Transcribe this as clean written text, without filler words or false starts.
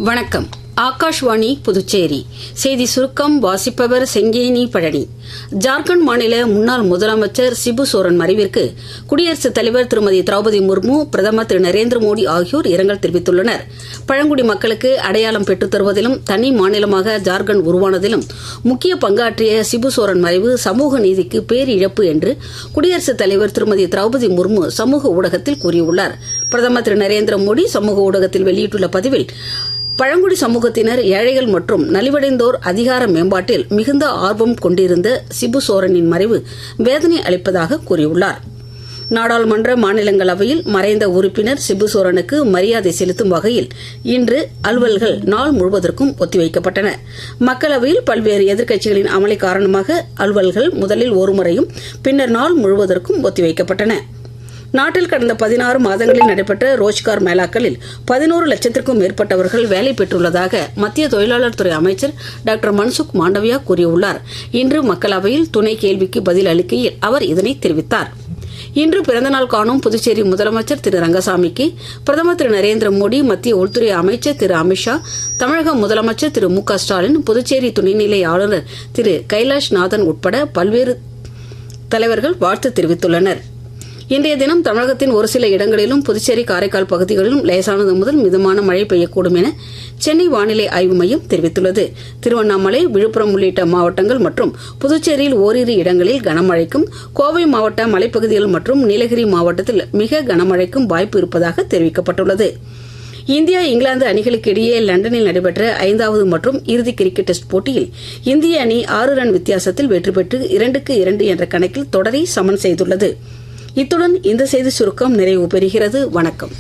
வணக்கம். ஆகாஷ்வாணி புதுச்சேரி செய்தி சுருக்கம் வாசிப்பவர் செங்கேனி பழனி. ஜார்க்கண்ட் மாநில முன்னாள் முதலமைச்சர் சிபு சோரன் மறைவிற்கு குடியரசுத் தலைவர் திருமதி திரௌபதி முர்மு, பிரதமர் திரு நரேந்திர மோடி ஆகியோர் இரங்கல் தெரிவித்துள்ளனர். பழங்குடி மக்களுக்கு அடையாளம் பெற்றுத் தருவதிலும் தனி மாநிலமாக ஜார்க்கண்ட் உருவானதிலும் முக்கிய பங்காற்றிய சிபு சோரன் மறைவு சமூக நீதிக்கு பேரிழப்பு என்று குடியரசுத் தலைவர் திருமதி திரௌபதி முர்மு சமூக ஊடகத்தில் கூறியுள்ளார். பிரதமர் திரு நரேந்திர மோடி சமூக ஊடகத்தில் வெளியிட்டுள்ள பதிவில், பழங்குடி சமூகத்தினர், ஏழைகள் மற்றும் நலிவடைந்தோர் அதிகார மேம்பாட்டில் மிகுந்த ஆர்வம் கொண்டிருந்த சிபு சோரனின் மறைவு வேதனை அளிப்பதாக கூறியுள்ளார். நாடாளுமன்ற மாநிலங்களவையில் மறைந்த உறுப்பினர் சிபு சோரனுக்கு மரியாதை செலுத்தும் வகையில் இன்று அலுவல்கள் நாள் முழுவதற்கும் ஒத்திவைக்கப்பட்டன. மக்களவையில் பல்வேறு எதிர்க்கட்சிகளின் அமளி காரணமாக அலுவல்கள் முதலில் ஒருமுறையும் பின்னர் நாள் முழுவதற்கும் ஒத்திவைக்கப்பட்டன. நாட்டில் கடந்த 16 மாதங்களில் நடைபெற்ற ரோஜ்கார் மேளாக்களில் 11 லட்சத்திற்கும் மேற்பட்டவர்கள் வேலை பெற்றுள்ளதாக மத்திய தொழிலாளர் துறை அமைச்சர் டாக்டர் மன்சுக் மாண்டவியா கூறியுள்ளார். இன்று மக்களவையில் துணை கேள்விக்கு பதில் அளிக்கையில் அவர் இதனை தெரிவித்தார். இன்று பிறந்தநாள் காணும் புதுச்சேரி முதலமைச்சர் திரு ரங்கசாமிக்கு பிரதமர் திரு நரேந்திர மோடி, மத்திய உள்துறை அமைச்சர் திரு அமித்ஷா, தமிழக முதலமைச்சர் திரு மு க ஸ்டாலின், புதுச்சேரி துணைநிலை ஆளுநர் திரு கைலாஷ் நாதன் உட்பட பல்வேறு தலைவர்கள் வாழ்த்து தெரிவித்துள்ளனர். இன்றைய தினம் தமிழகத்தின் ஒரு சில இடங்களிலும் புதுச்சேரி, காரைக்கால் பகுதிகளிலும் லேசானது முதல் மிதமான மழை பெய்யக்கூடும் என சென்னை வானிலை ஆய்வு மையம் தெரிவித்துள்ளது. திருவண்ணாமலை, விழுப்புரம் உள்ளிட்ட மாவட்டங்கள் மற்றும் புதுச்சேரியில் ஓரிரு இடங்களில் கனமழைக்கும், கோவை மாவட்ட மலைப்பகுதிகள் மற்றும் நீலகிரி மாவட்டத்தில் மிக கனமழைக்கும் வாய்ப்பு இருப்பதாக தெரிவிக்கப்பட்டுள்ளது. இந்தியா, இங்கிலாந்து அணிகளுக்கு இடையே லண்டனில் நடைபெற்ற 5வது மற்றும் இறுதி கிரிக்கெட் டெஸ்ட் போட்டியில் இந்திய அணி 6 ரன் வித்தியாசத்தில் வெற்றி பெற்று 2-2 என்ற கணக்கில் தொடரை சமன் செய்துள்ளது. இத்துடன் இந்த செய்தி சுருக்கம் நிறைவு பெறுகிறது. வணக்கம்.